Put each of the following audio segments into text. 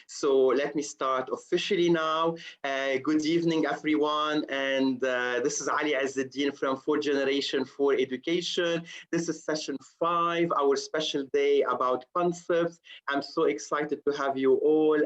So let me start officially now. Good evening, everyone. And this is Ali Azzeddin from 4th Generation for Education. This is session 5, our special day about concepts. I'm so excited to have you all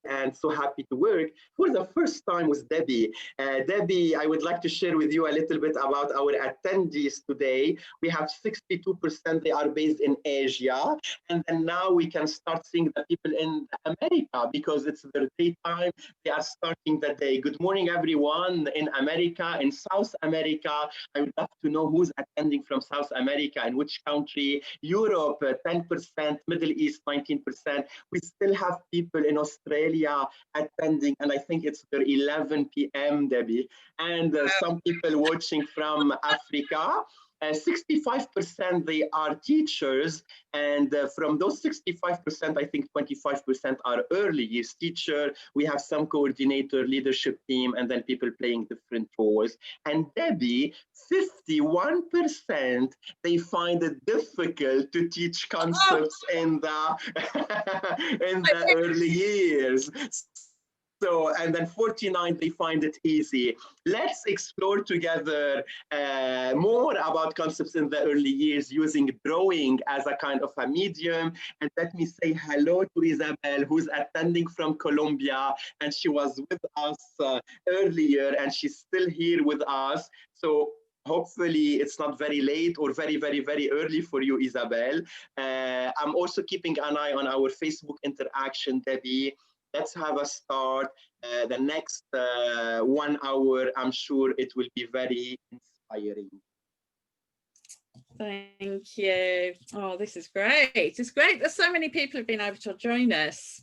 and so happy to work for the first time with Debi. Debi, I would like to share with you a little bit about our attendees today. We have 62%, they are based in Asia. And then now we can start seeing the people in America because it's their daytime. They are starting the day. Good morning, everyone in America, in South America. I would love to know who's attending from South America and which country. Europe, 10%, Middle East, 19%. We still have people in Australia attending, and I think it's their 11 p.m., Debbie. And some people watching from Africa. 65% they are teachers, and from those 65%, I think 25% are early years teacher. We have some coordinator, leadership team, and then people playing different roles. And Debbie, 51%, they find it difficult to teach concepts in the early years. So, and then 49, they find it easy. Let's explore together more about concepts in the early years using drawing as a kind of a medium. And let me say hello to Isabel, who's attending from Colombia, and she was with us earlier, and she's still here with us. So hopefully it's not very late or very, very, very early for you, Isabel. I'm also keeping an eye on our Facebook interaction, Debbie. Let's have a start. The next 1 hour, I'm sure it will be very inspiring. Thank you. Oh, this is great. It's great that so many people have been able to join us.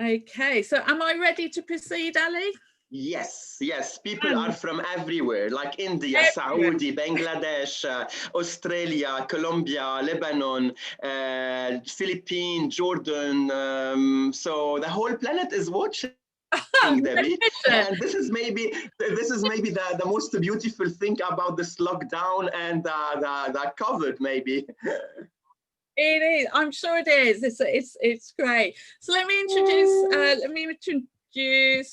Okay, so am I ready to proceed, Ali? Yes, yes, people are from everywhere, like India, Saudi, Bangladesh, Australia, Colombia, Lebanon, Philippines, Jordan. So the whole planet is watching, Debbie. And this is maybe the most beautiful thing about this lockdown and the COVID, maybe. It is. I'm sure it is. It's great. So let me introduce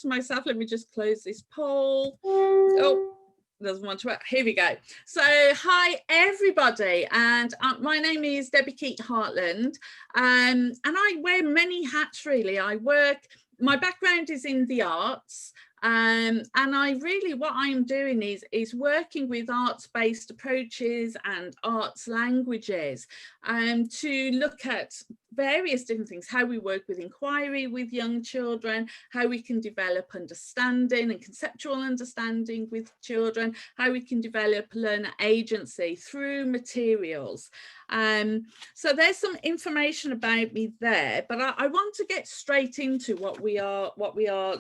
myself. Let me just close this poll. Oh, doesn't want to. Here we go. So hi everybody, and my name is Debi Keyte-Hartland, and I wear many hats really. My background is in the arts. And what I'm doing is working with arts-based approaches and arts languages to look at various different things, how we work with inquiry with young children, how we can develop understanding and conceptual understanding with children, how we can develop learner agency through materials. So there's some information about me there, but I want to get straight into what we are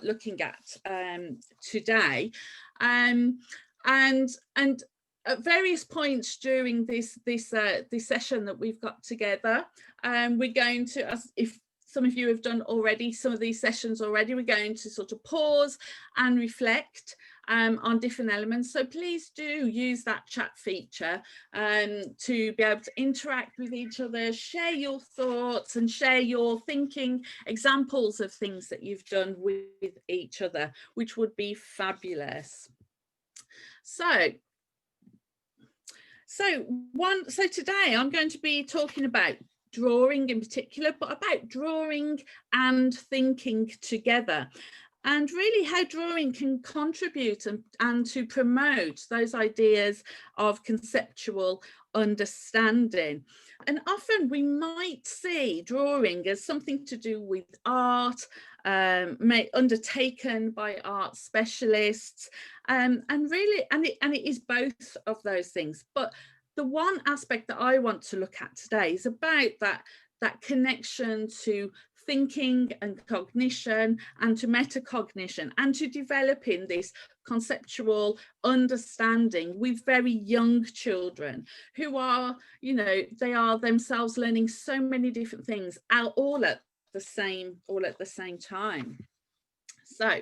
looking at today, and at various points during this session that we've got together, we're going to, if some of you have done already some of these sessions already, we're going to sort of pause and reflect on different elements. So please do use that chat feature to be able to interact with each other, share your thoughts and share your thinking, examples of things that you've done with each other, which would be fabulous. So today I'm going to be talking about drawing in particular, but about drawing and thinking together, and really how drawing can contribute and to promote those ideas of conceptual understanding. And often we might see drawing as something to do with art, undertaken by art specialists, and it is both of those things. But the one aspect that I want to look at today is about that connection to thinking and cognition and to metacognition and to developing this conceptual understanding with very young children who are, they are themselves learning so many different things all at the same time. So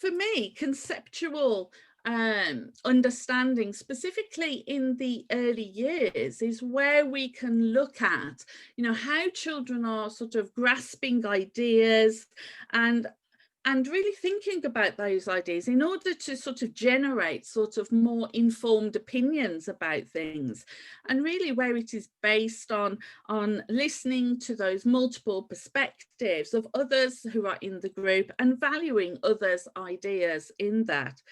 for me, conceptual understanding, specifically in the early years, is where we can look at, how children are sort of grasping ideas and really thinking about those ideas in order to sort of generate sort of more informed opinions about things, and really where it is based on listening to those multiple perspectives of others who are in the group and valuing others' ideas in that.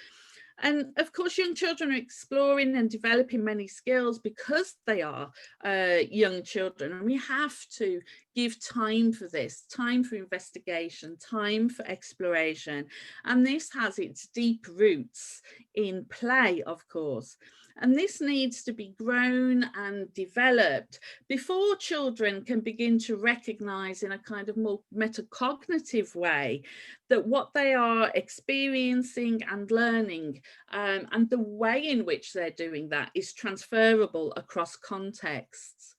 And of course, young children are exploring and developing many skills because they are young children. And we have to give time for this, time for investigation, time for exploration. And this has its deep roots in play, of course. And this needs to be grown and developed before children can begin to recognize in a kind of more metacognitive way that what they are experiencing and learning and the way in which they're doing that is transferable across contexts.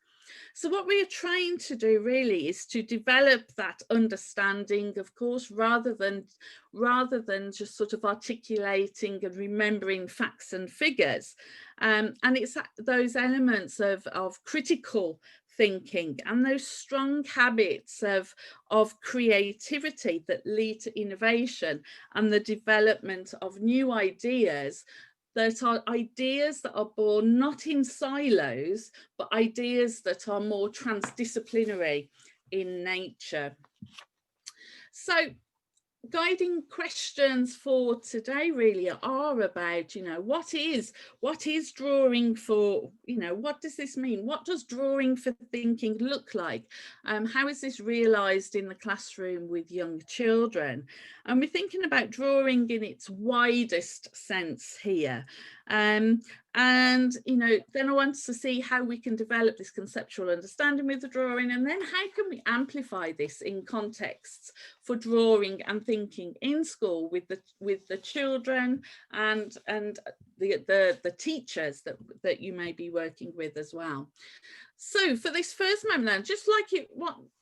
So what we are trying to do really is to develop that understanding, of course, rather than just sort of articulating and remembering facts and figures. And it's those elements of critical thinking and those strong habits of creativity that lead to innovation and the development of new ideas, that are ideas that are born not in silos, but ideas that are more transdisciplinary in nature. So guiding questions for today really are about, what is drawing for, what does this mean? What does drawing for thinking look like? How is this realized in the classroom with young children? And we're thinking about drawing in its widest sense here. And, then I want to see how we can develop this conceptual understanding with the drawing, and then how can we amplify this in contexts for drawing and thinking in school with the children and the teachers that you may be working with as well. So for this first moment, then, just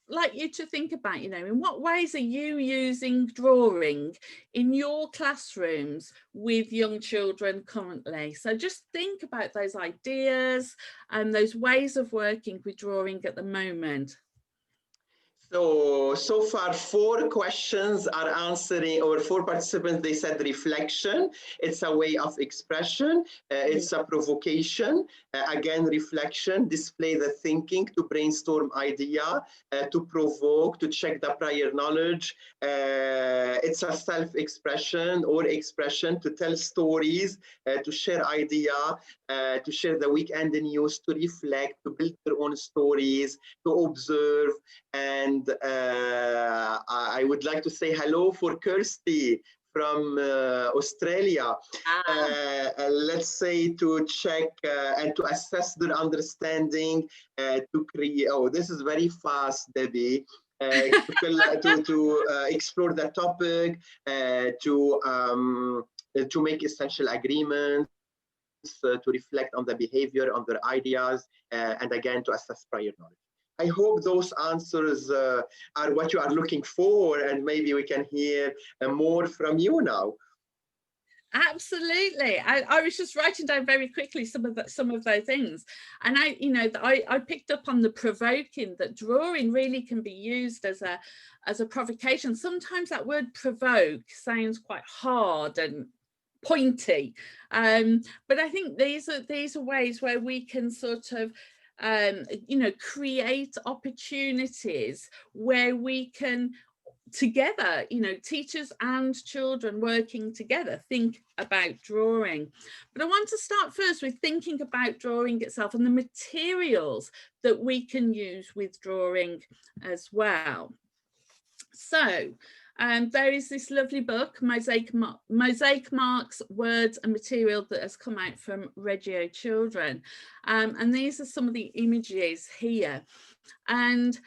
like you to think about, in what ways are you using drawing in your classrooms with young children currently? So just think about those ideas and those ways of working with drawing at the moment. So far, 4 questions are answering, or 4 participants, they said reflection. It's a way of expression. It's a provocation. Again, reflection, display the thinking, to brainstorm idea, to provoke, to check the prior knowledge. It's a self-expression or expression, to tell stories, to share idea, to share the weekend news, to reflect, to build their own stories, to observe. And I would like to say hello for Kirsty from Australia. Let's say to check and to assess their understanding, to create. Oh, this is very fast, Debbie. To explore the topic, to make essential agreements, to reflect on the behavior, on their ideas, and again to assess prior knowledge. I hope those answers are what you are looking for, and maybe we can hear more from you now. Absolutely. I was just writing down very quickly some of those things, and I picked up on the provoking, that drawing really can be used as a provocation. Sometimes that word provoke sounds quite hard and pointy, but I think these are ways where we can sort of create opportunities where we can together, teachers and children working together, think about drawing. But I want to start first with thinking about drawing itself and the materials that we can use with drawing as well. So there is this lovely book, Mosaic Marks, Words and Material, that has come out from Reggio Children. And these are some of the images here. And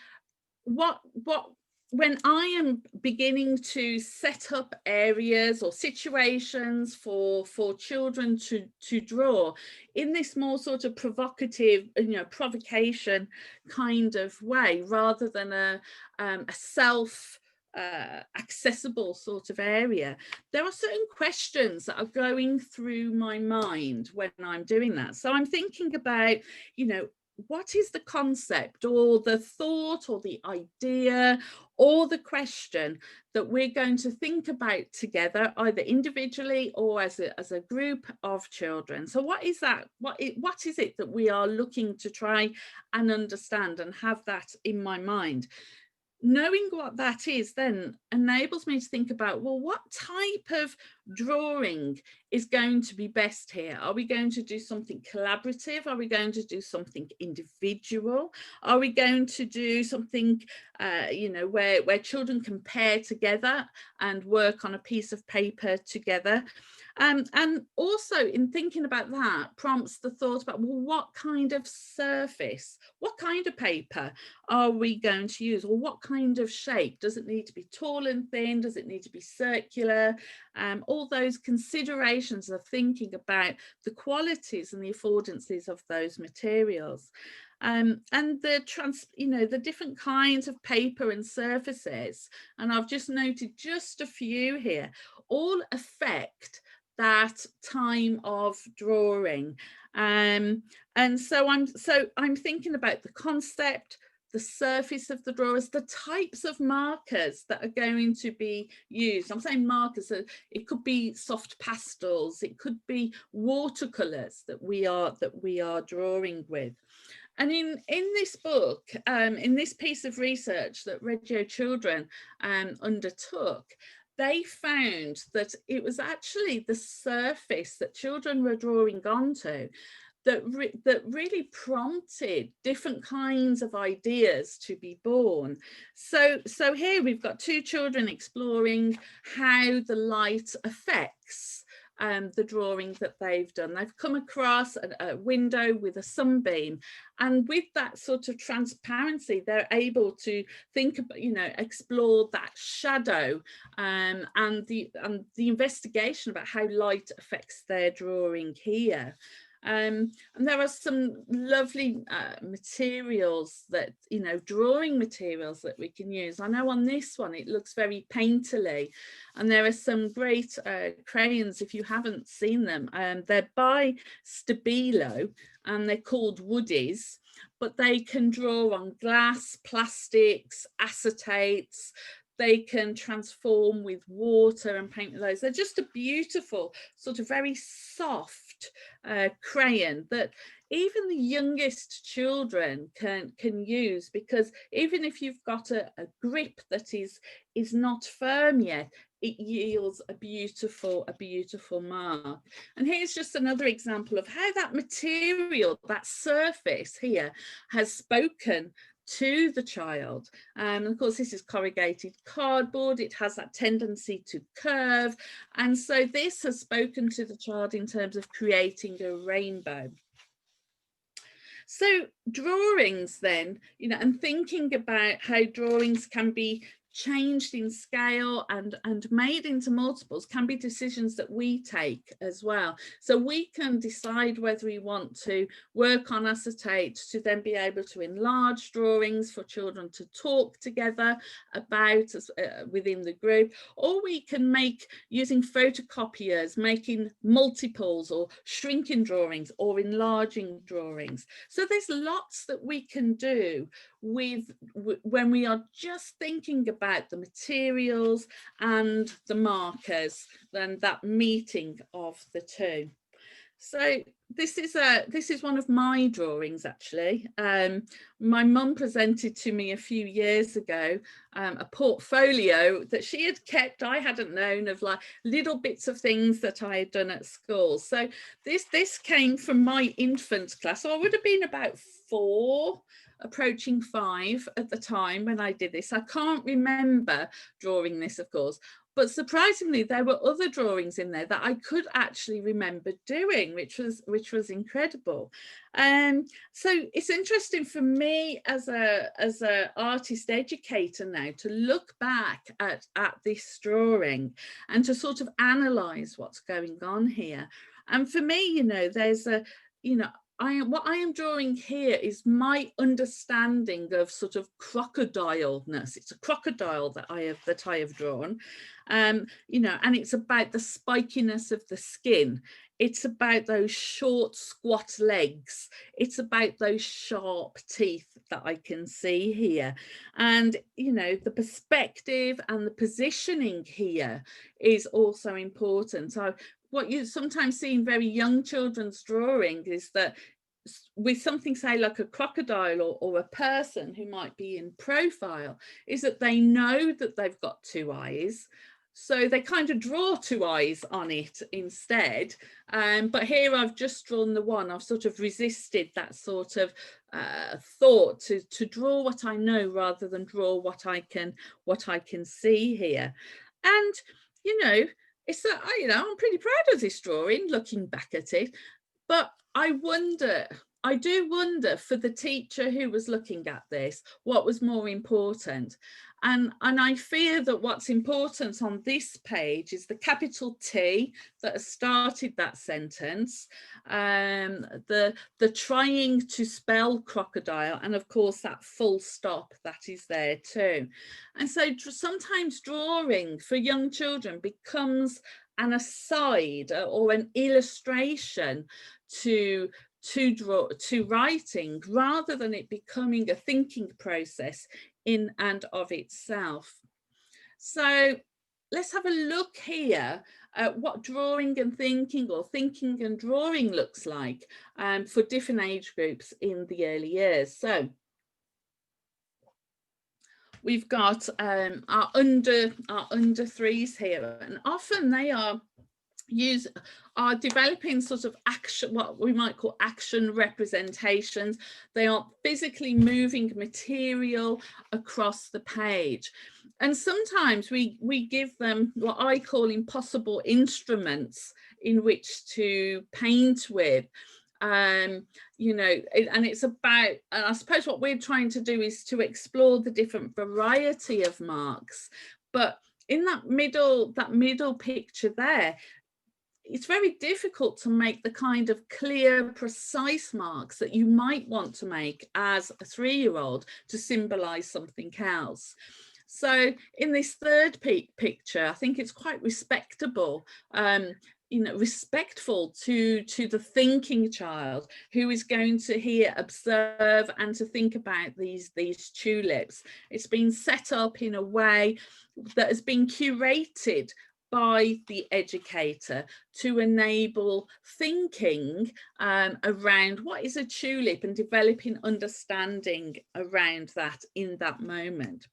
when I am beginning to set up areas or situations for children to draw in this more sort of provocative, provocation kind of way, rather than a self accessible sort of area, there are certain questions that are going through my mind when I'm doing that. So I'm thinking about, you know, what is the concept or the thought or the idea or the question that we're going to think about together, either individually or as a group of children? So what is that? What is it that we are looking to try and understand and have that in my mind? Knowing what that is then enables me to think about, well, what type of drawing is going to be best here? Are we going to do something collaborative? Are we going to do something individual? Are we going to do something, you know, where children can pair together and work on a piece of paper together? And also in thinking about that prompts the thought about, well, what kind of surface, what kind of paper are we going to use, or what kind of shape? Does it need to be tall and thin? Does it need to be circular? All those considerations of thinking about the qualities and the affordances of those materials. And the different kinds of paper and surfaces, and I've just noted just a few here, all affect that time of drawing. And so I'm thinking about the concept, the surface of the drawers, the types of markers that are going to be used. I'm saying markers, so it could be soft pastels, it could be watercolors that we are drawing with. And in this book, in this piece of research that Reggio children undertook, they found that it was actually the surface that children were drawing onto that really prompted different kinds of ideas to be born. So here we've got two children exploring how the light affects the drawing that they've done. They've come across a window with a sunbeam, and with that sort of transparency, they're able to think about, you know, explore that shadow and the investigation about how light affects their drawing here. And there are some lovely materials that, you know, drawing materials that we can use. I know on this one it looks very painterly, and there are some great crayons if you haven't seen them. They're by Stabilo and they're called Woodies, but they can draw on glass, plastics, acetates. They can transform with water and paint with those. They're just a beautiful, sort of very soft crayon that even the youngest children can use, because even if you've got a grip that is not firm yet, it yields a beautiful mark. And here's just another example of how that material, that surface here, has spoken to the child. And of course, this is corrugated cardboard. It has that tendency to curve. And so this has spoken to the child in terms of creating a rainbow. So drawings then, you know, and thinking about how drawings can be changed in scale and made into multiples can be decisions that we take as well. So we can decide whether we want to work on acetate to then be able to enlarge drawings for children to talk together about within the group, or we can make, using photocopiers, making multiples or shrinking drawings or enlarging drawings. So there's lots that we can do when we are just thinking about the materials and the markers, then that meeting of the two. So this is one of my drawings, actually. My mum presented to me a few years ago a portfolio that she had kept, I hadn't known, of like little bits of things that I had done at school. So this came from my infant class. So I would have been about 4, approaching 5 at the time when I did this. I can't remember drawing this, of course, but surprisingly there were other drawings in there that I could actually remember doing, which was incredible. So it's interesting for me as a artist educator now to look back at this drawing and to sort of analyze what's going on here. And for me, you know, there's what I am drawing here is my understanding of sort of crocodile-ness. It's a crocodile that I have drawn, you know, and it's about the spikiness of the skin. It's about those short, squat legs. It's about those sharp teeth that I can see here. And, you know, the perspective and the positioning here is also important. So what you sometimes see in very young children's drawing is that with something, say, like a crocodile or a person who might be in profile, is that they know that they've got two eyes. So they kind of draw two eyes on it instead. But here I've just drawn the one. I've sort of resisted that sort of thought to draw what I know rather than draw what I can see here. And, you know, it's that, you know, I'm pretty proud of this drawing, looking back at it. But I do wonder for the teacher who was looking at this, what was more important. And I fear that what's important on this page is the capital T that has started that sentence, the trying to spell crocodile, and of course that full stop that is there too. And so sometimes drawing for young children becomes an aside or an illustration to writing, rather than it becoming a thinking process in and of itself. So let's have a look here at what drawing and thinking, or thinking and drawing, looks like for different age groups in the early years. So we've got our under threes here, and often they are developing sort of action, what we might call action representations. They are physically moving material across the page. And sometimes we give them what I call impossible instruments in which to paint with. You know, and it's about, and I suppose what we're trying to do is to explore the different variety of marks. But in that middle picture there, it's very difficult to make the kind of clear, precise marks that you might want to make as a 3-year-old to symbolize something else. So in this third picture, I think it's quite respectable, you know, respectful to the thinking child who is going to here observe and to think about these tulips. It's been set up in a way that has been curated by the educator to enable thinking around what is a tulip and developing understanding around that in that moment.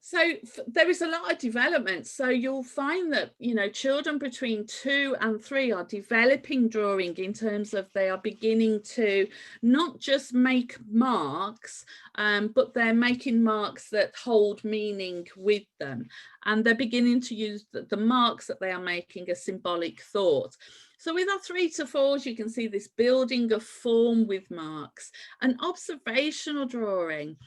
So there is a lot of development. So you'll find that, you know, children between 2 and 3 are developing drawing in terms of they are beginning to not just make marks, but they're making marks that hold meaning with them. And they're beginning to use the marks that they are making as symbolic thought. So with our 3 to 4s, you can see this building of form with marks and observational drawing.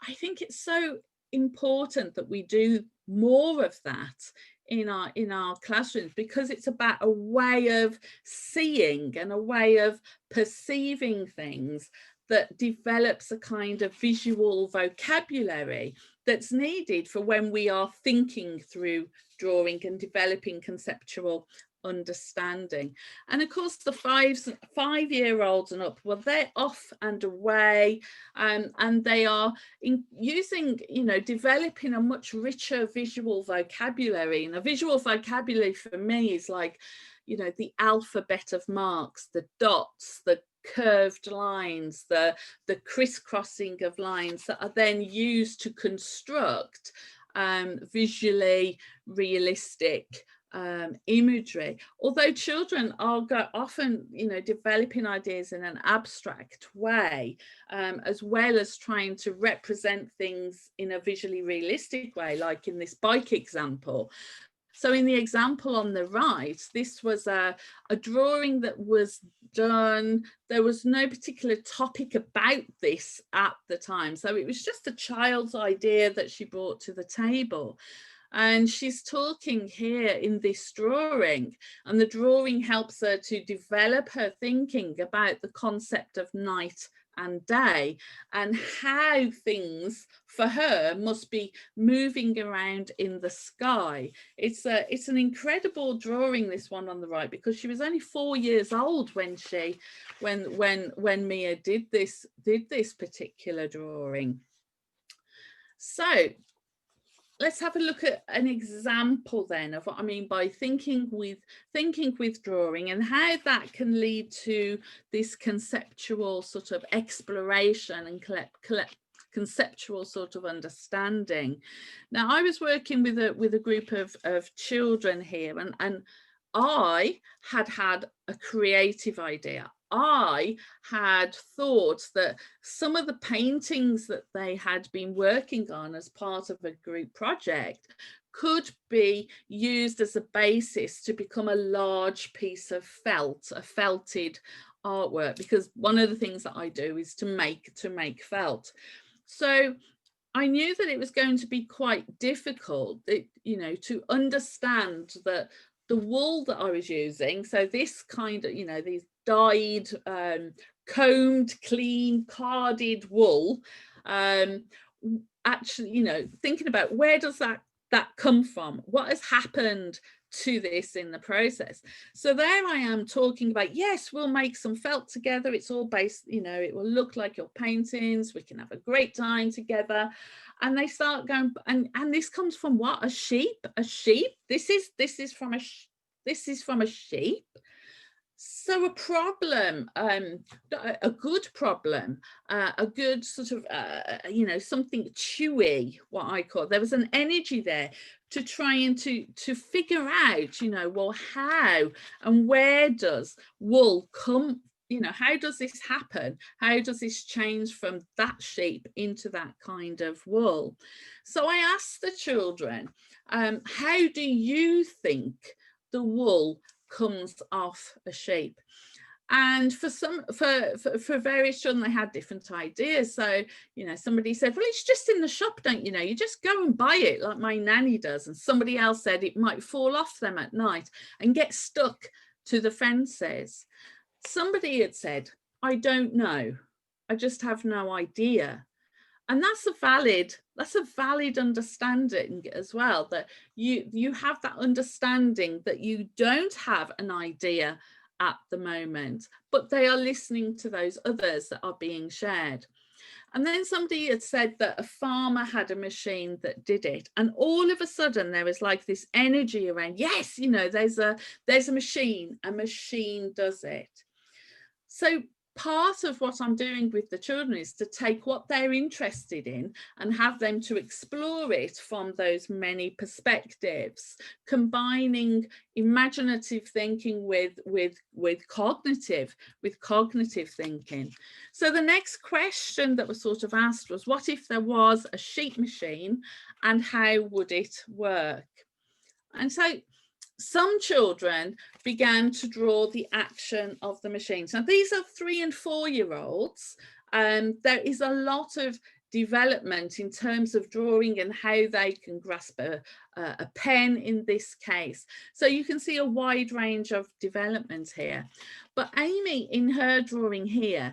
I think it's so important that we do more of that in our classrooms, because it's about a way of seeing and a way of perceiving things that develops a kind of visual vocabulary that's needed for when we are thinking through drawing and developing conceptual understanding. And of course the 5-year-olds and up, well, they're off and away, and they are using, you know, developing a much richer visual vocabulary. And a visual vocabulary for me is like, you know, the alphabet of marks, the dots, the curved lines, the crisscrossing of lines that are then used to construct visually realistic imagery. Although children are often, you know, developing ideas in an abstract way, as well as trying to represent things in a visually realistic way, like in this bike example. So in the example on the right, this was a drawing that was done. There was no particular topic about this at the time. So it was just a child's idea that she brought to the table. And she's talking here in this drawing, and the drawing helps her to develop her thinking about the concept of night and day, and how things for her must be moving around in the sky. It's an incredible drawing, this one on the right, because she was only 4 years old when Mia did this particular drawing. So let's have a look at an example then of what I mean by thinking with drawing, and how that can lead to this conceptual sort of exploration and conceptual sort of understanding. Now, I was working with a group of children here, and I had a creative idea. I had thought that some of the paintings that they had been working on as part of a group project could be used as a basis to become a large piece of felt, a felted artwork, because one of the things that I do is to make felt. So I knew that it was going to be quite difficult, you know, to understand that the wool that I was using, so this kind of, you know, these dyed, combed, clean, carded wool, actually, you know, thinking about where does that come from? What has happened to this in the process? So there I am talking about, yes, we'll make some felt together. It's all based, you know, it will look like your paintings. We can have a great time together. And they start going, and this comes from what? A sheep. This is from a sheep. So a problem, a good problem, a good sort of, you know, something chewy, what I call, there was an energy there to try and to figure out, you know, well, how and where does wool come, you know, how does this happen? How does this change from that sheep into that kind of wool? So I asked the children, how do you think the wool comes off a sheep? And for various children, they had different ideas. So, you know, somebody said, well, it's just in the shop, don't you know, you just go and buy it like my nanny does. And somebody else said it might fall off them at night and get stuck to the fences. Somebody had said, I don't know, I just have no idea. And that's a valid understanding as well, that you have that understanding that you don't have an idea at the moment, but they are listening to those others that are being shared. And then somebody had said that a farmer had a machine that did it, and all of a sudden there was like this energy around, yes, you know, there's a machine does it. So part of what I'm doing with the children is to take what they're interested in and have them to explore it from those many perspectives, combining imaginative thinking with cognitive thinking. So the next question that was sort of asked was, what if there was a sheep machine and how would it work? And so some children began to draw the action of the machines. Now, these are 3 and 4 year olds. There is a lot of development in terms of drawing and how they can grasp a pen in this case. So you can see a wide range of development here. But Amy, in her drawing here,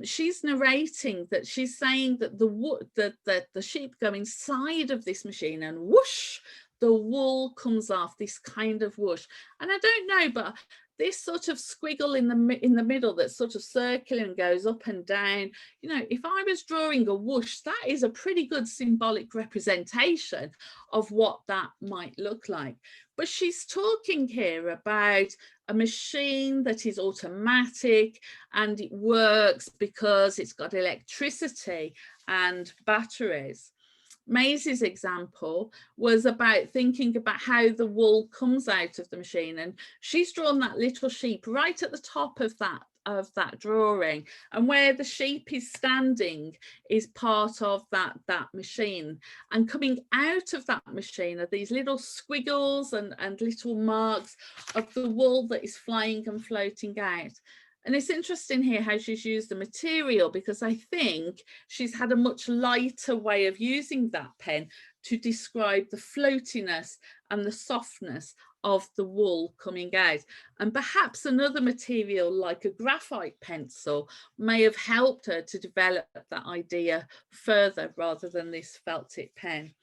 she's narrating that she's saying that the sheep go inside of this machine and whoosh, the wool comes off, this kind of whoosh. And I don't know, but this sort of squiggle in the middle that's sort of circular and goes up and down, you know, if I was drawing a whoosh, that is a pretty good symbolic representation of what that might look like. But she's talking here about a machine that is automatic and it works because it's got electricity and batteries. Maisie's example was about thinking about how the wool comes out of the machine, and she's drawn that little sheep right at the top of that drawing, and where the sheep is standing is part of that machine, and coming out of that machine are these little squiggles and little marks of the wool that is flying and floating out. And it's interesting here how she's used the material, because I think she's had a much lighter way of using that pen to describe the floatiness and the softness of the wool coming out. And perhaps another material like a graphite pencil may have helped her to develop that idea further rather than this felt tip pen.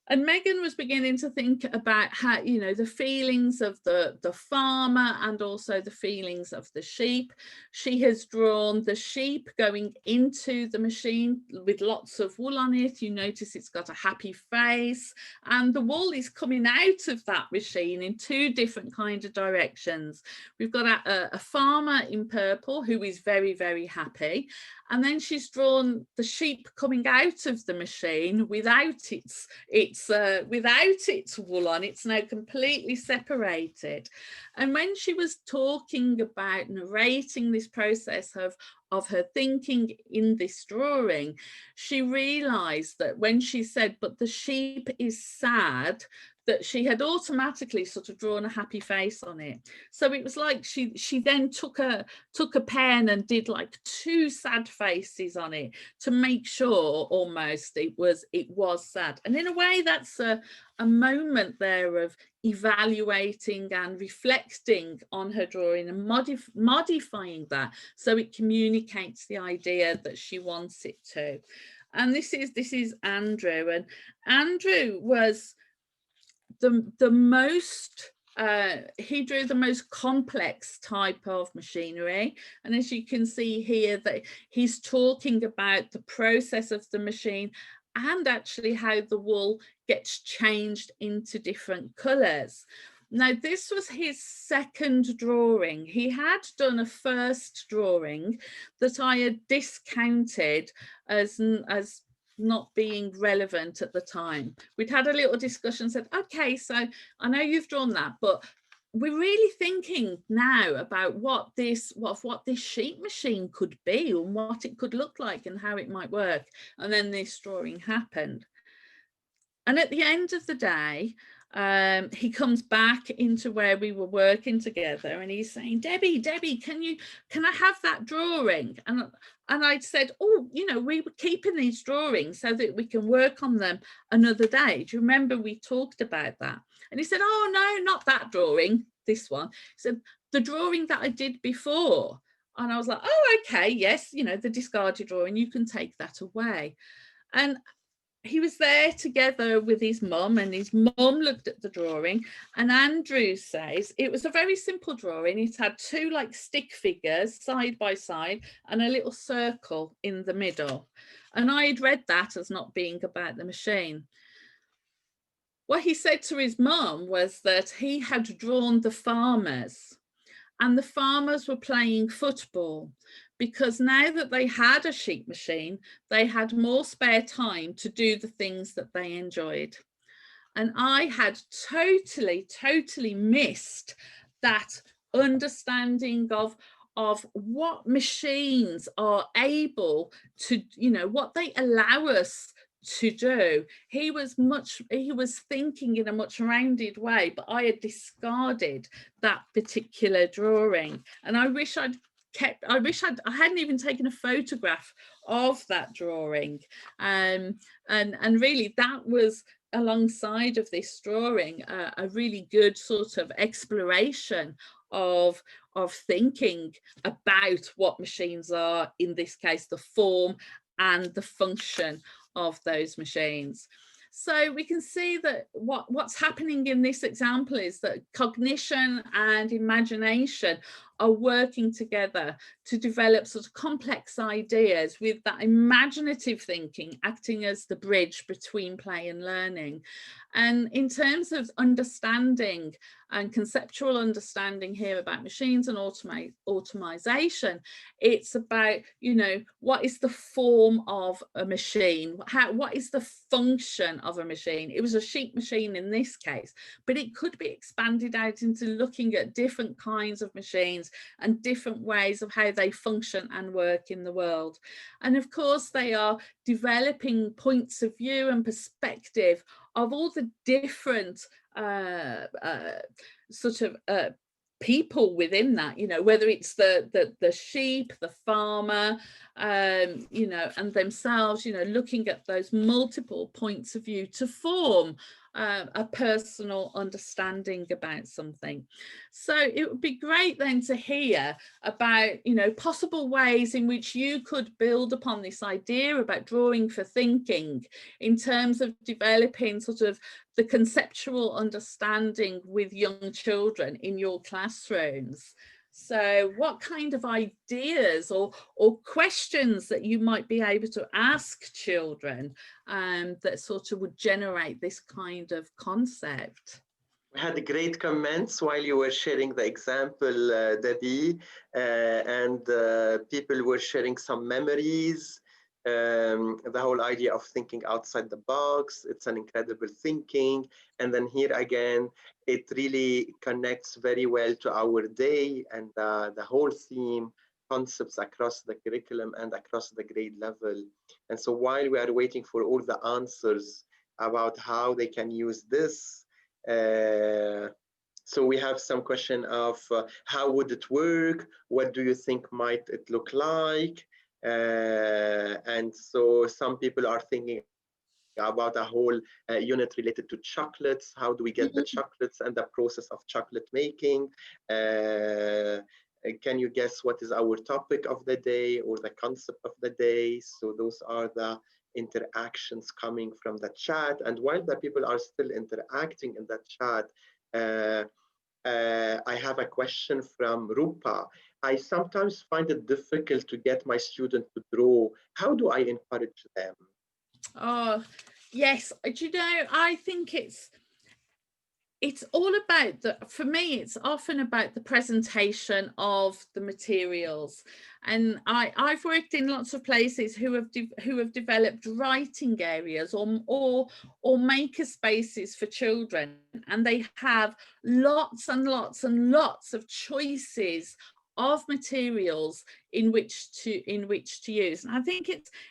And Megan was beginning to think about how, you know, the feelings of the farmer and also the feelings of the sheep. She has drawn the sheep going into the machine with lots of wool on it. You notice it's got a happy face, and the wool is coming out of that machine in two different kinds of directions. We've got a farmer in purple who is very, very happy. And then she's drawn the sheep coming out of the machine without its wool on. It's now completely separated. And when she was talking about narrating this process of her thinking in this drawing, she realized that when she said, "But the sheep is sad," that she had automatically sort of drawn a happy face on it. So it was like she then took a pen and did like two sad faces on it to make sure almost it was sad. And in a way, that's a moment there of evaluating and reflecting on her drawing and modifying that so it communicates the idea that she wants it to. And this is Andrew, and Andrew was the most he drew the most complex type of machinery. And as you can see here, that he's talking about the process of the machine and actually how the wool gets changed into different colors. Now, this was his second drawing. He had done a first drawing that I had discounted as not being relevant at the time. We'd had a little discussion, said, okay, so I know you've drawn that, but we're really thinking now about what this sheep machine could be and what it could look like and how it might work. And then this drawing happened. And at the end of the day, he comes back into where we were working together, and he's saying, Debbie, can I have that drawing? And I'd said, oh, you know, we were keeping these drawings so that we can work on them another day. Do you remember we talked about that? And he said, oh, no, not that drawing, this one. He said, the drawing that I did before. And I was like, oh, okay, yes, you know, the discarded drawing, you can take that away. And he was there together with his mum, and his mum looked at the drawing, and Andrew says it was a very simple drawing. It had two like stick figures side by side and a little circle in the middle. And I had read that as not being about the machine. What he said to his mum was that he had drawn the farmers, and the farmers were playing football, because now that they had a sheep machine, they had more spare time to do the things that they enjoyed. And I had totally missed that understanding of what machines are able to, you know, what they allow us to do. He was thinking in a much rounded way, but I had discarded that particular drawing. And I wish I hadn't even taken a photograph of that drawing. And really that was, alongside of this drawing, a really good sort of exploration of thinking about what machines are, in this case, the form and the function of those machines. So we can see that what's happening in this example is that cognition and imagination are working together to develop sort of complex ideas, with that imaginative thinking acting as the bridge between play and learning. And in terms of understanding and conceptual understanding here about machines and automation, it's about, you know, what is the form of a machine? What is the function of a machine? It was a sheep machine in this case, but it could be expanded out into looking at different kinds of machines and different ways of how they function and work in the world. And of course, they are developing points of view and perspective of all the different people within that, you know, whether it's the sheep, the farmer, you know, and themselves, you know, looking at those multiple points of view to form a personal understanding about something. So it would be great then to hear about, you know, possible ways in which you could build upon this idea about drawing for thinking in terms of developing sort of the conceptual understanding with young children in your classrooms. So what kind of ideas or questions that you might be able to ask children that sort of would generate this kind of concept? We had great comments while you were sharing the example, Debi, and people were sharing some memories. The whole idea of thinking outside the box, it's an incredible thinking. And then here again, it really connects very well to our day and the whole theme, concepts across the curriculum and across the grade level. And so while we are waiting for all the answers about how they can use this, so we have some question of how would it work? What do you think might it look like? And so some people are thinking about a whole unit related to chocolates. How do we get the chocolates and the process of chocolate making? Can you guess what is our topic of the day or the concept of the day? So those are the interactions coming from the chat. And while the people are still interacting in the chat, I have a question from Rupa. I sometimes find it difficult to get my students to draw. How do I encourage them? Oh, yes. Do you know, I think it's all about for me, it's often about the presentation of the materials. And I've worked in lots of places who have developed writing areas or maker spaces for children, and they have lots and lots and lots of choices of materials in which to use. And I think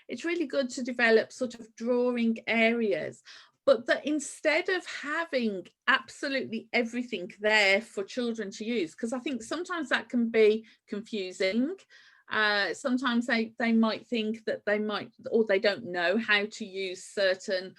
it's really good to develop sort of drawing areas, but that instead of having absolutely everything there for children to use, because I think sometimes that can be confusing. Sometimes they might think that they might, or they don't know how to use certain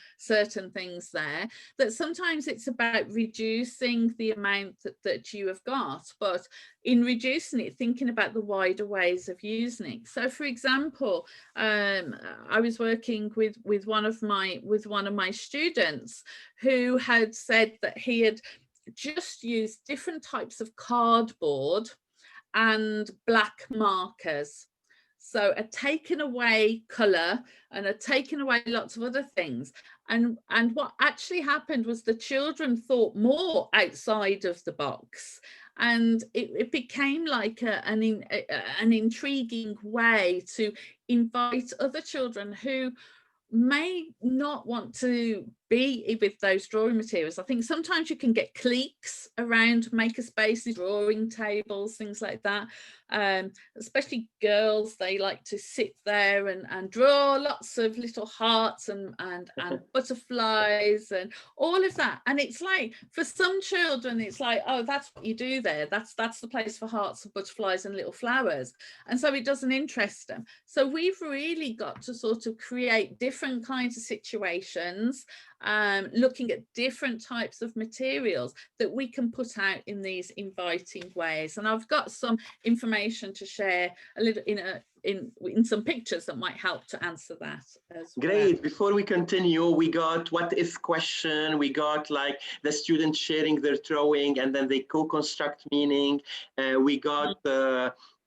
things there, that sometimes it's about reducing the amount that you have got, but in reducing it, thinking about the wider ways of using it. So for example, I was working with one of my students who had said that he had just used different types of cardboard and black markers. So had taken away colour and had taken away lots of other things. And what actually happened was the children thought more outside of the box. And it became like an intriguing way to invite other children who may not want to be with those drawing materials. I think sometimes you can get cliques around maker spaces, drawing tables, things like that. Especially girls, they like to sit there and draw lots of little hearts and butterflies and all of that. And it's like, for some children, it's like, oh, that's what you do there. That's the place for hearts and butterflies and little flowers. And so it doesn't interest them. So we've really got to sort of create different kinds of situations, looking at different types of materials that we can put out in these inviting ways. And I've got some information to share a little in some pictures that might help to answer that as well. Great. Before we continue, we got what if question, we got like the students sharing their drawing and then they co-construct meaning. We got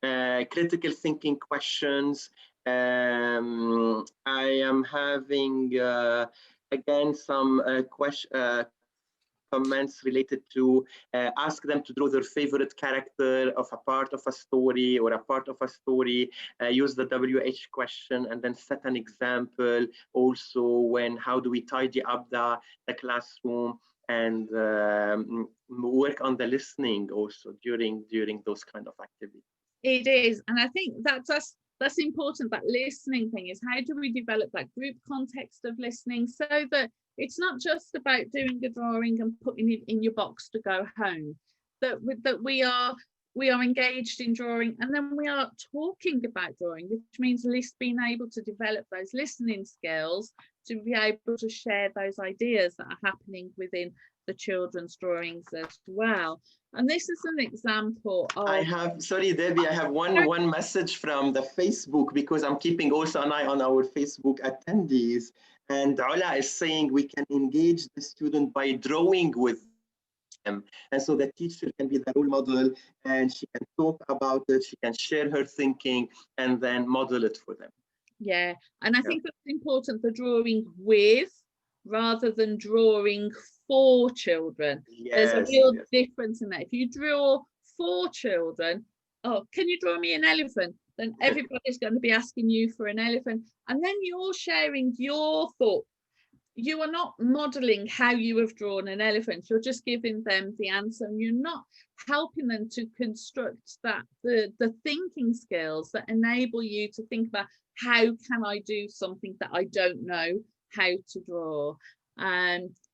critical thinking questions. I am having again some comments related to ask them to draw their favorite character of a part of a story or a part of a story, use the WH question, and then set an example also how do we tidy up the classroom, and work on the listening also during those kind of activities. It is, and I think that's important. That listening thing is, how do we develop that group context of listening so that it's not just about doing a drawing and putting it in your box to go home, that we are engaged in drawing, and then we are talking about drawing, which means being able to develop those listening skills to be able to share those ideas that are happening within the children's drawings as well. And this is an example of... Sorry, Debbie, I have one message from the Facebook, because I'm keeping also an eye on our Facebook attendees. And Ola is saying we can engage the student by drawing with them. And so the teacher can be the role model, and she can talk about it, she can share her thinking, and then model it for them. Yeah, and I think that's important, the drawing with rather than drawing for children. There's a real difference in that. If you draw for children, oh, can you draw me an elephant? Then everybody's going to be asking you for an elephant, and then you're sharing your thought. You are not modeling how you have drawn an elephant, you're just giving them the answer, and you're not helping them to construct the thinking skills that enable you to think about, how can I do something that I don't know how to draw.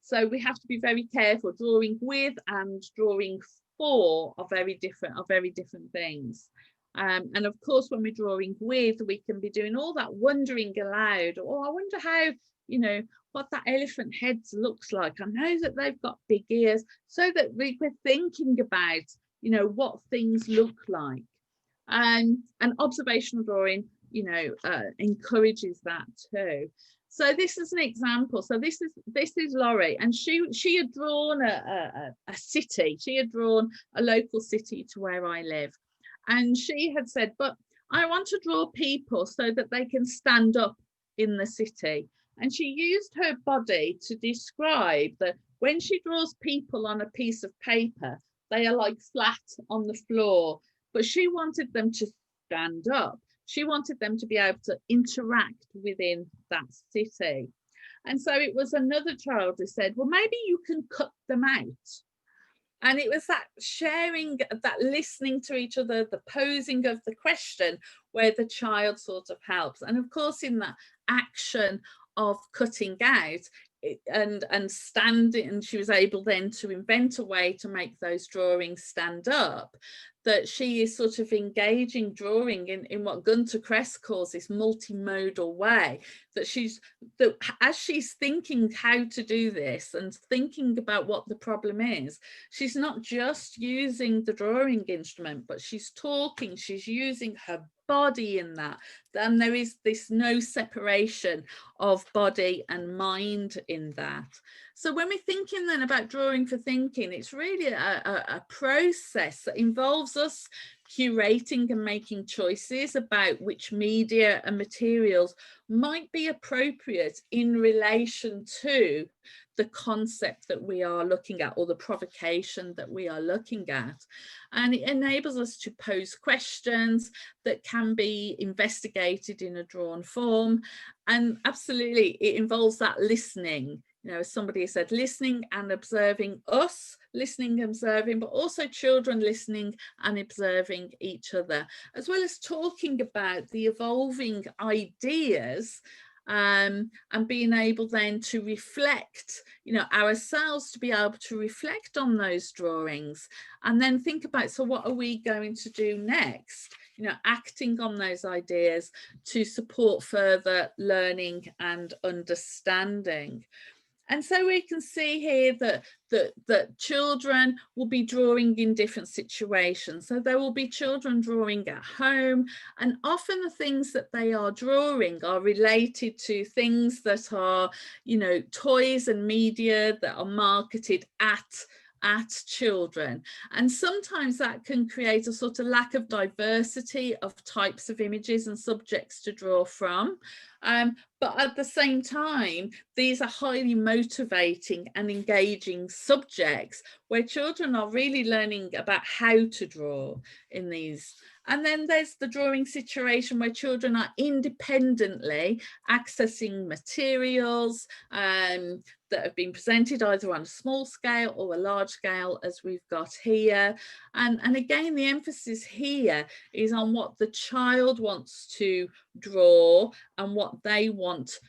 So we have to be very careful. Drawing with and drawing for are very different things. And of course, when we're drawing with, we can be doing all that wondering aloud. Oh, I wonder how, what that elephant head looks like. I know that they've got big ears, so that we're thinking about, what things look like. And observational drawing, encourages that too. So this is an example. So this is Laurie, and she had drawn a city. She had drawn a local city to where I live, and she had said, but I want to draw people so that they can stand up in the city. And she used her body to describe that when she draws people on a piece of paper, they are like flat on the floor, but she wanted them to stand up. She wanted them to be able to interact within that city. And so it was another child who said, well, maybe you can cut them out. And it was that sharing, that listening to each other, the posing of the question, where the child sort of helps. And of course, in that action of cutting out and standing, and she was able then to invent a way to make those drawings stand up, that she is sort of engaging drawing in what Gunter Kress calls this multimodal way, that as she's thinking how to do this and thinking about what the problem is, she's not just using the drawing instrument, but she's talking, she's using her body in that. Then there is this no separation of body and mind in that. So when we're thinking then about drawing for thinking, it's really a process that involves us curating and making choices about which media and materials might be appropriate in relation to the concept that we are looking at, or the provocation that we are looking at. And it enables us to pose questions that can be investigated in a drawn form. And absolutely, it involves that listening. As somebody said, listening and observing us, listening and observing, but also children listening and observing each other, as well as talking about the evolving ideas, and being able then to reflect, ourselves, to be able to reflect on those drawings, and then think about, so what are we going to do next? Acting on those ideas to support further learning and understanding. And so we can see here that children will be drawing in different situations. So there will be children drawing at home, and often the things that they are drawing are related to things that are, toys and media that are marketed at children. And sometimes that can create a sort of lack of diversity of types of images and subjects to draw from. But at the same time, these are highly motivating and engaging subjects where children are really learning about how to draw in these. And then there's the drawing situation where children are independently accessing materials that have been presented either on a small scale or a large scale, as we've got here. And again, the emphasis here is on what the child wants to draw and what they want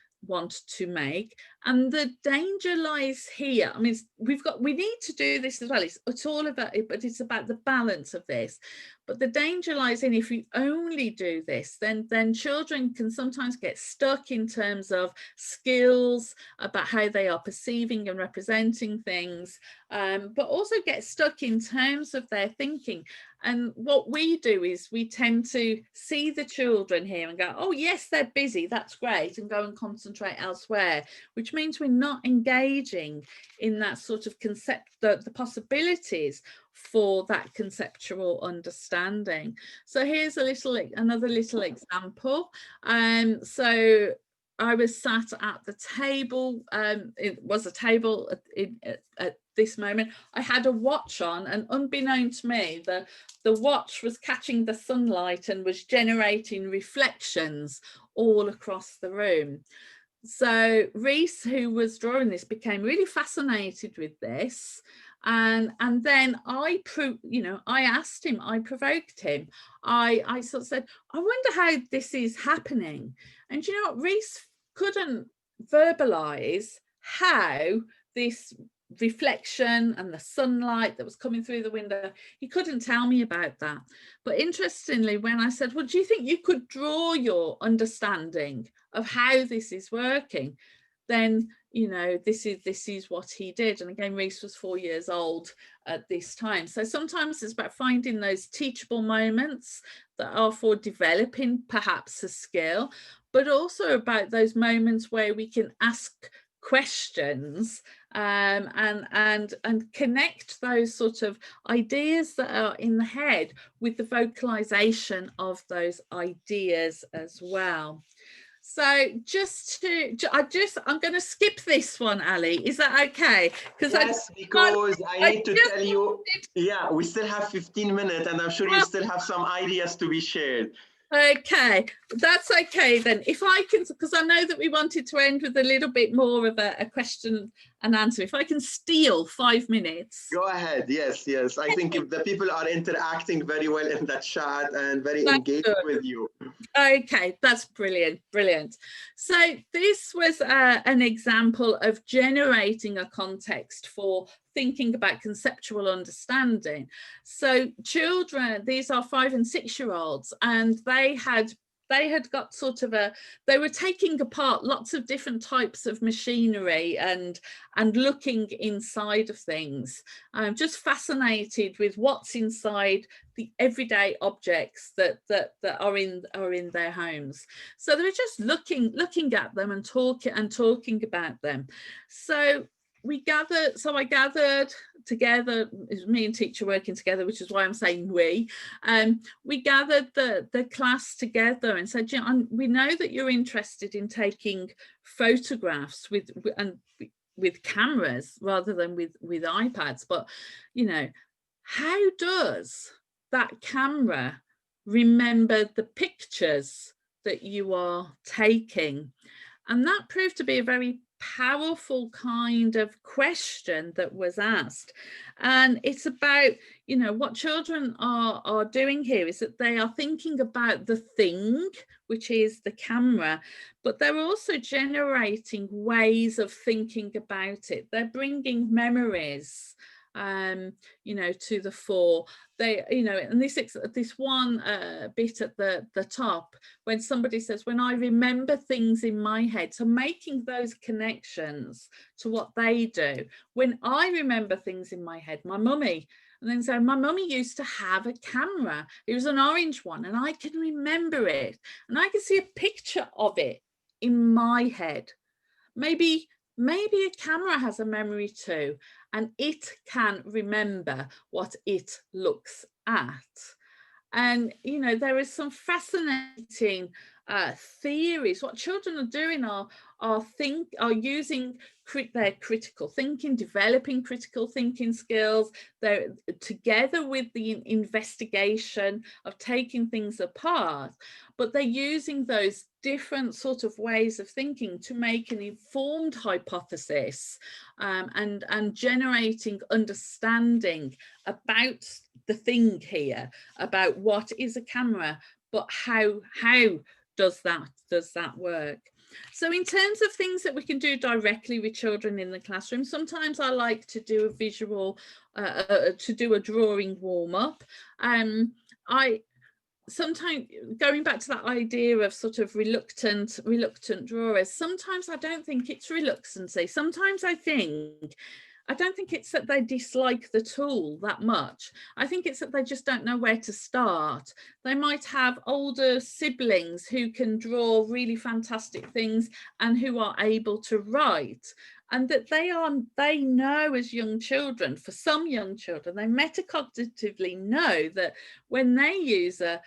to make, And the danger lies here. I mean, we need to do this as well. It's all about it, but it's about the balance of this. But the danger lies in, if you only do this, then children can sometimes get stuck in terms of skills, about how they are perceiving and representing things, but also get stuck in terms of their thinking. And what we do is we tend to see the children here and go, oh yes, they're busy, that's great, and go and concentrate elsewhere, which means we're not engaging in that sort of the possibilities for that conceptual understanding. So here's another little example. So I was sat at the table. It was a table at this moment. I had a watch on, and unbeknown to me, the watch was catching the sunlight and was generating reflections all across the room. So Reese, who was drawing this, became really fascinated with this. And then I asked him, I provoked him. I sort of said, I wonder how this is happening. And you know what? Reese couldn't verbalize how this reflection and the sunlight that was coming through the window, he couldn't tell me about that. But interestingly, when I said, well, do you think you could draw your understanding of how this is working, then this is what he did. And again, Reese was 4 years old at this time. So sometimes it's about finding those teachable moments that are for developing perhaps a skill, but also about those moments where we can ask questions and connect those sort of ideas that are in the head with the vocalization of those ideas as well. So I'm going to skip this one, Ali. Is that okay? Yes, because I need to tell you, yeah, we still have 15 minutes, and I'm sure you still have some ideas to be shared. Okay, that's okay then. If I can, because I know that we wanted to end with a little bit more of a question and answer. If I can steal 5 minutes. Go ahead. Yes. I think if the people are interacting very well in that chat and very engaged with you. Okay, that's brilliant. So this was an example of generating a context for thinking about conceptual understanding. So children, these are 5 and 6 year olds, and they had got sort of they were taking apart lots of different types of machinery and looking inside of things. I'm just fascinated with what's inside the everyday objects that are in their homes. So they were just looking at them and talking about them. So I gathered together, it was me and teacher working together, which is why I'm saying we gathered the class together and said, we know that you're interested in taking photographs with cameras rather than with iPads, but how does that camera remember the pictures that you are taking? And that proved to be a very powerful kind of question that was asked. And it's about, what children are doing here is that they are thinking about the thing, which is the camera, but they're also generating ways of thinking about it. They're bringing memories to the fore. They, and this one bit at the top, when somebody says, when I remember things in my head, so making those connections to what they do. When I remember things in my head, my mummy, and then so my mummy used to have a camera. It was an orange one, and I can remember it, and I can see a picture of it in my head. Maybe a camera has a memory too, and it can remember what it looks at. And there is some fascinating theories. What children are doing are using their critical thinking, developing critical thinking skills. They're together with the investigation of taking things apart, but they're using those different sort of ways of thinking to make an informed hypothesis and generating understanding about the thing here, about what is a camera, but how does that work. So in terms of things that we can do directly with children in the classroom, sometimes I like to do a visual, to do a drawing warm-up. Sometimes going back to that idea of sort of reluctant drawers, sometimes I don't think it's reluctancy. Sometimes I don't think it's that they dislike the tool that much. I think it's that they just don't know where to start. They might have older siblings who can draw really fantastic things and who are able to write. And that they know as young children, for some young children, they metacognitively know that when they use a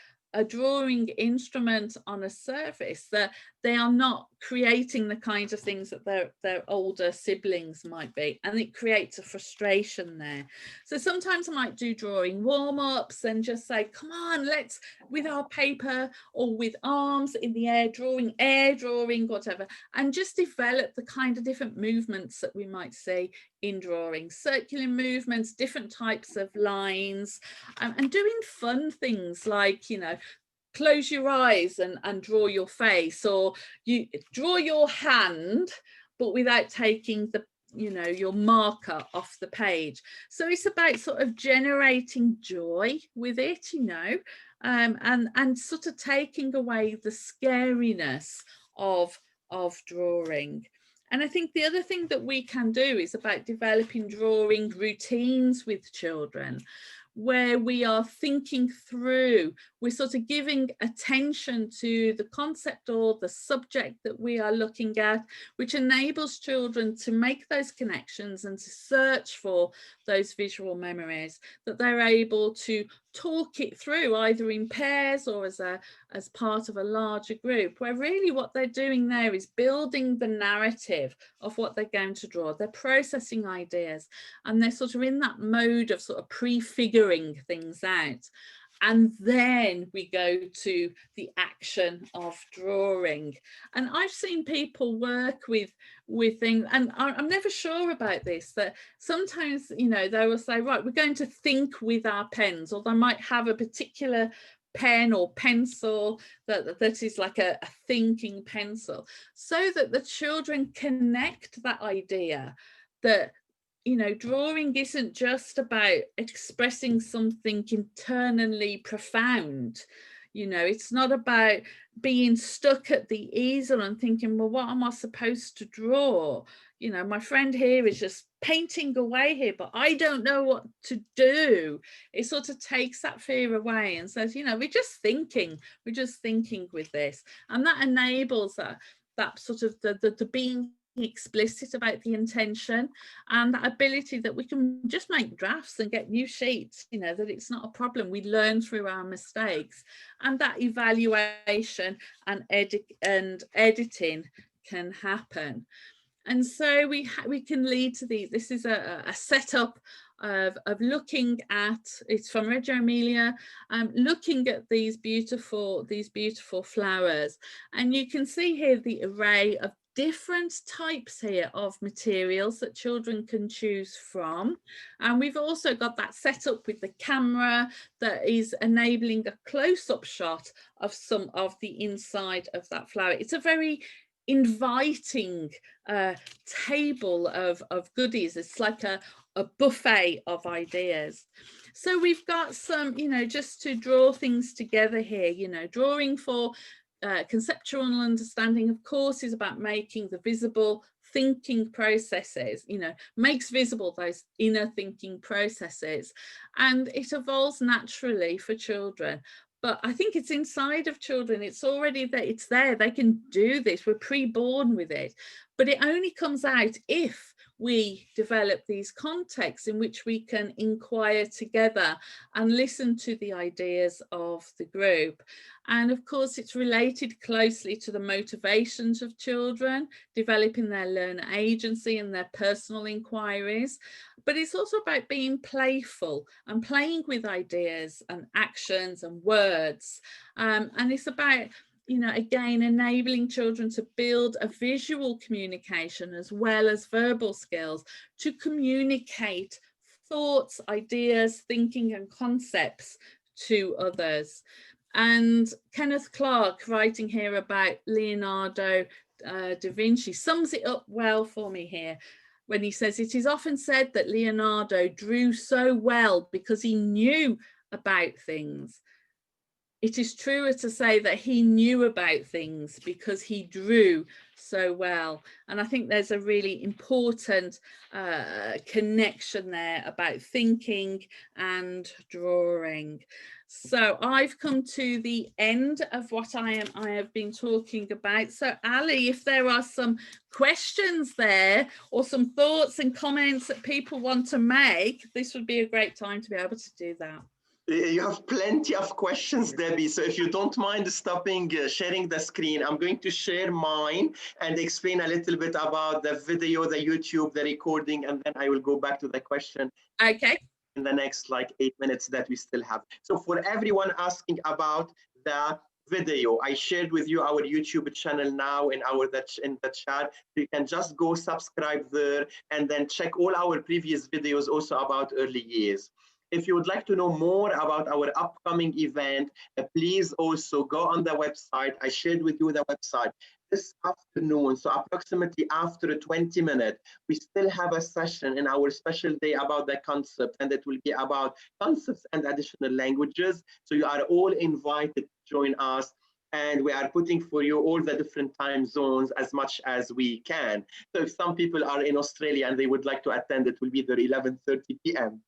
drawing instrument on a surface, that they are not creating the kinds of things that their older siblings might be, and it creates a frustration there. So sometimes I might do drawing warm-ups and just say, come on, let's, with our paper or with arms in the air drawing, whatever, and just develop the kind of different movements that we might see in drawing, circular movements, different types of lines, and doing fun things like, you know, close your eyes and draw your face, or you draw your hand but without taking the, you know, your marker off the page. So it's about sort of generating joy with it, you know, and sort of taking away the scariness of drawing. And I think the other thing that we can do is about developing drawing routines with children, where we are thinking through, we're sort of giving attention to the concept or the subject that we are looking at, which enables children to make those connections and to search for those visual memories, that they're able to talk it through either in pairs or as part of a larger group, where really what they're doing there is building the narrative of what they're going to draw. They're processing ideas and they're sort of in that mode of sort of prefiguring things out. And then we go to the action of drawing. And I've seen people work with things, and I'm never sure about this, that sometimes, you know, they will say, right, we're going to think with our pens, or they might have a particular pen or pencil that is like a thinking pencil, so that the children connect that idea that, you know, drawing isn't just about expressing something internally profound. You know, it's not about being stuck at the easel and thinking, well, what am I supposed to draw? You know, my friend here is just painting away here, but I don't know what to do. It sort of takes that fear away and says, you know, we're just thinking with this. And that enables that sort of the being explicit about the intention, and that ability that we can just make drafts and get new sheets, you know, that it's not a problem. We learn through our mistakes, and that evaluation and editing can happen. And so we can lead to these. This is a setup of looking at, it's from Reggio Emilia, looking at these beautiful flowers, and you can see here the array of different types here of materials that children can choose from. And we've also got that set up with the camera that is enabling a close-up shot of some of the inside of that flower. It's a very inviting table of goodies. It's like a buffet of ideas. So we've got some, you know, just to draw things together here, you know, drawing for conceptual understanding, of course, is about making the visible thinking processes, you know, makes visible those inner thinking processes, and it evolves naturally for children. But I think it's inside of children. It's already there. It's there. They can do this. We're pre-born with it. But it only comes out if we develop these contexts in which we can inquire together and listen to the ideas of the group. And of course, it's related closely to the motivations of children, developing their learner agency and their personal inquiries. But it's also about being playful and playing with ideas and actions and words. And it's about, you know, again, enabling children to build a visual communication as well as verbal skills to communicate thoughts, ideas, thinking and concepts to others. And Kenneth Clark, writing here about Leonardo da Vinci sums it up well for me here when he says, "It is often said that Leonardo drew so well because he knew about things. It is truer to say that he knew about things because he drew so well." And I think there's a really important connection there about thinking and drawing. So I've come to the end of what I have been talking about. So Ali, if there are some questions there or some thoughts and comments that people want to make, this would be a great time to be able to do that. You have plenty of questions, Debbie. So if you don't mind stopping sharing the screen, I'm going to share mine and explain a little bit about the video, the YouTube, the recording, and then I will go back to the question. Okay. In the next like 8 minutes that we still have. So for everyone asking about the video, I shared with you our YouTube channel now in the chat. You can just go subscribe there and then check all our previous videos also about early years. If you would like to know more about our upcoming event, please also go on the website. I shared with you the website. This afternoon, so approximately after 20 minutes, we still have a session in our special day about the concept, and it will be about concepts and additional languages. So you are all invited to join us, and we are putting for you all the different time zones as much as we can. So if some people are in Australia and they would like to attend, it will be there 11:30 p.m.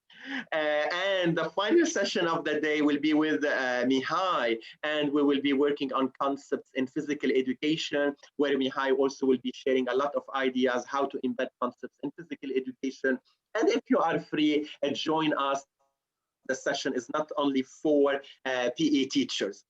And the final session of the day will be with Mihai, and we will be working on concepts in physical education, where Mihai also will be sharing a lot of ideas how to embed concepts in physical education. And if you are free, join us. The session is not only for PE teachers.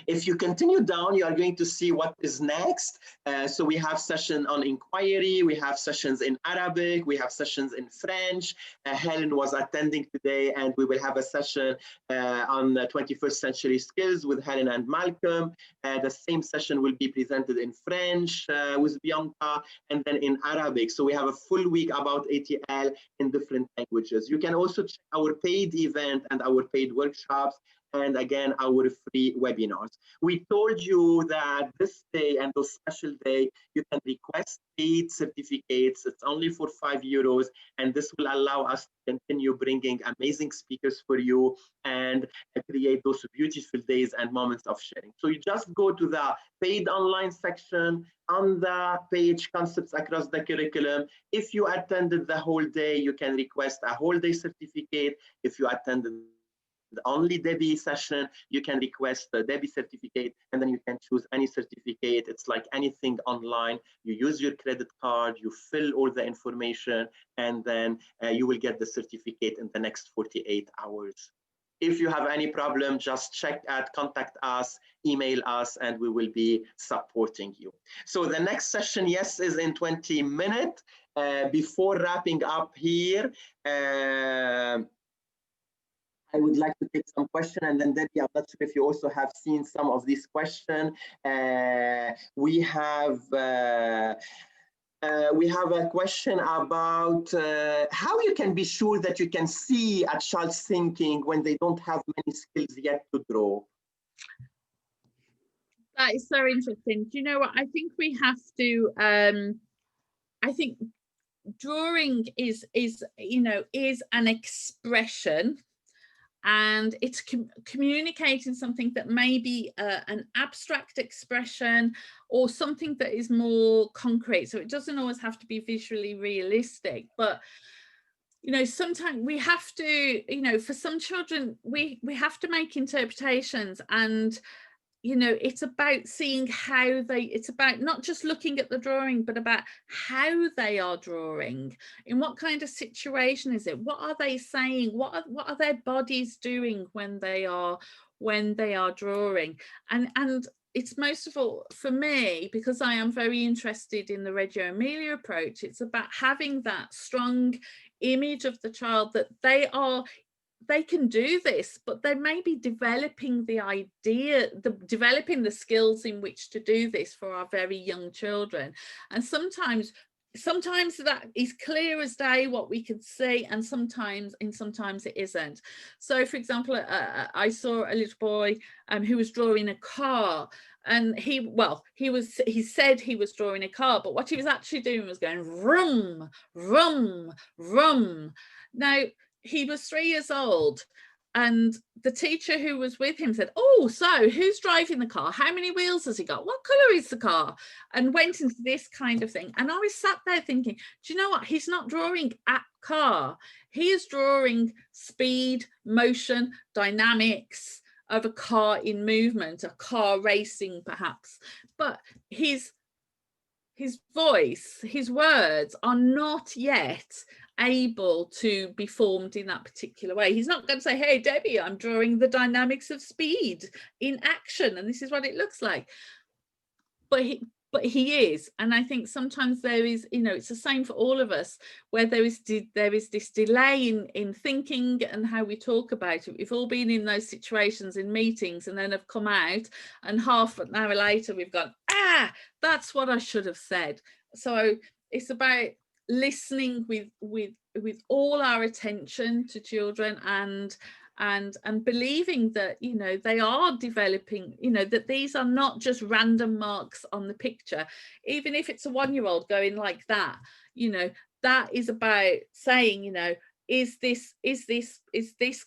If you continue down, you are going to see what is next. So we have session on inquiry, we have sessions in Arabic, we have sessions in French. Helen was attending today, and we will have a session on 21st century skills with Helen and Malcolm. The same session will be presented in French with Bianca, and then in Arabic. So we have a full week about ATL in different languages. You can also check our paid event and our paid workshops, and again, our free webinars. We told you that this day and those special day, you can request paid certificates. It's only for €5, and this will allow us to continue bringing amazing speakers for you and create those beautiful days and moments of sharing. So you just go to the paid online section on the page, Concepts Across the Curriculum. If you attended the whole day, you can request a whole day certificate. If you attended the only Debi session, you can request the Debi certificate, and then you can choose any certificate. It's like anything online. You use your credit card, you fill all the information, and then you will get the certificate in the next 48 hours. If you have any problem, just contact us, email us, and we will be supporting you. So the next session, yes, is in 20 minutes. Before wrapping up here, I would like to take some questions, and then Debbie, I'm not sure if you also have seen some of these questions. We have a question about how you can be sure that you can see a child's thinking when they don't have many skills yet to draw. That is so interesting. Do you know what? I think we have to, I think drawing is an expression, and it's communicating something that may be an abstract expression or something that is more concrete. So it doesn't always have to be visually realistic, but sometimes we have to, for some children, we have to make interpretations, and it's about seeing how it's about not just looking at the drawing, but about how they are drawing. In what kind of situation is it? What are they saying? What are their bodies doing when they are drawing? And it's most of all for me, because I am very interested in the Reggio Emilia approach. It's about having that strong image of the child that they can do this, but they may be developing the idea, developing the skills in which to do this for our very young children. And sometimes that is clear as day what we can see, and sometimes it isn't. So for example, I saw a little boy who was drawing a car, and he said he was drawing a car, but what he was actually doing was going rum, rum, rum. Now, he was 3 years old, and the teacher who was with him said, oh, so who's driving the car? How many wheels has he got? What colour is the car? And went into this kind of thing. And I was sat there thinking, do you know what? He's not drawing a car. He is drawing speed, motion, dynamics of a car in movement, a car racing perhaps. But his voice, his words are not yet able to be formed in that particular way. He's not going to say, hey, Debbie, I'm drawing the dynamics of speed in action, and this is what it looks like. But he is. And I think sometimes there is, it's the same for all of us, where there is this delay in thinking and how we talk about it. We've all been in those situations in meetings and then have come out, and half an hour later we've gone, that's what I should have said. So it's about listening with all our attention to children, and believing that they are developing, that these are not just random marks on the picture. Even if it's a 1-year-old going like that, that is about saying, is this,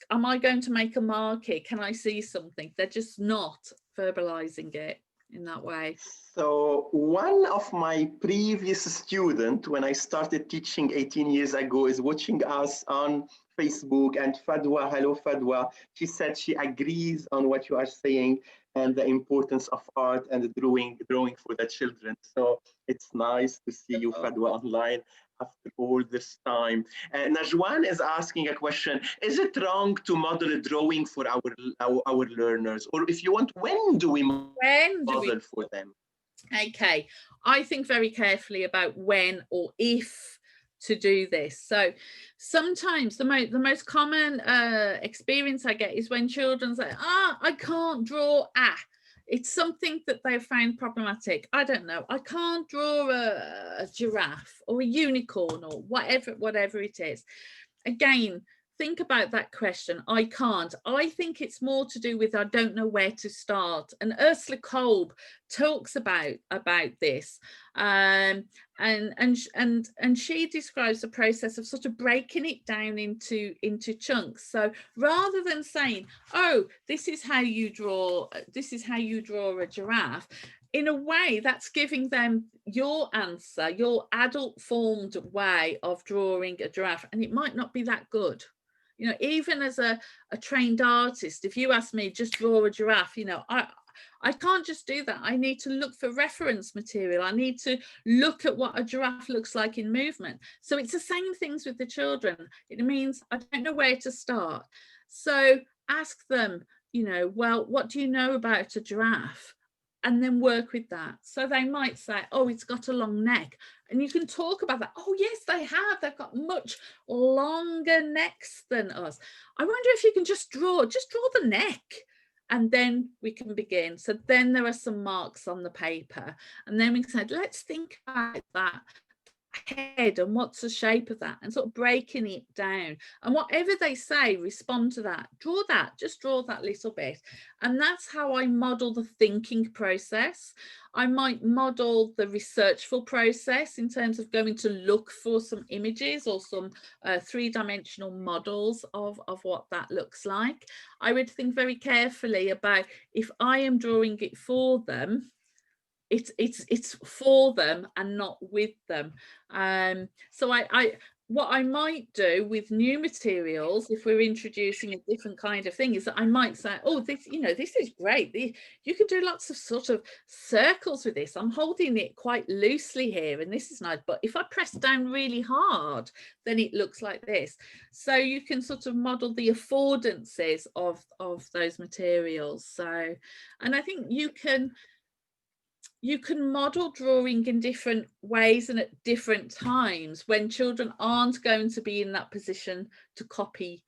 am I going to make a mark here? Can I see something? They're just not verbalizing it in that way. So one of my previous students, when I started teaching 18 years ago, is watching us on Facebook, and Fadwa, hello Fadwa, she said she agrees on what you are saying and the importance of art and drawing for the children. So it's nice to see you, Fadwa, online after all this time. Najwan is asking a question: is it wrong to model drawing for our learners? Or if you want, when do we model for them? Okay, I think very carefully about when or if to do this. So sometimes the most common experience I get is when children say, I can't draw it's something that they've found problematic. I don't know, I can't draw a giraffe or a unicorn or whatever it is. Again, think about that question. I can't. I think it's more to do with I don't know where to start. And Ursula Kolb talks about this, and she describes the process of sort of breaking it down into chunks. So rather than saying, oh, this is how you draw a giraffe, in a way that's giving them your answer, your adult formed way of drawing a giraffe, and it might not be that good. Even as a trained artist, if you ask me, just draw a giraffe, I can't just do that. I need to look for reference material. I need to look at what a giraffe looks like in movement. So it's the same things with the children. It means I don't know where to start. So ask them, well, what do you know about a giraffe? And then work with that. So they might say, oh, it's got a long neck. And you can talk about that. Oh, yes, they have. They've got much longer necks than us. I wonder if you can just draw the neck. And then we can begin. So then there are some marks on the paper. And then we said, let's think about that head and what's the shape of that, and sort of breaking it down, and whatever they say, respond to that, just draw that little bit. And that's how I model the thinking process. I might model the researchful process in terms of going to look for some images or some three-dimensional models of what that looks like. I would think very carefully about, if I am drawing it for them, it's for them and not with them. So what I might do with new materials, if we're introducing a different kind of thing, is that I might say, oh, this is great. You can do lots of sort of circles with this. I'm holding it quite loosely here, and this is nice. But if I press down really hard, then it looks like this. So you can sort of model the affordances of those materials. So, and I think you can model drawing in different ways and at different times when children aren't going to be in that position to copy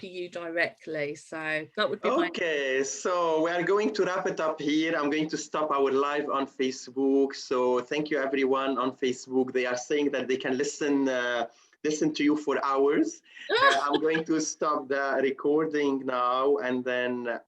you directly. So that would be okay. So we are going to wrap it up here. I'm going to stop our live on Facebook. So thank you everyone on Facebook. They are saying that they can listen to you for hours. I'm going to stop the recording now, and then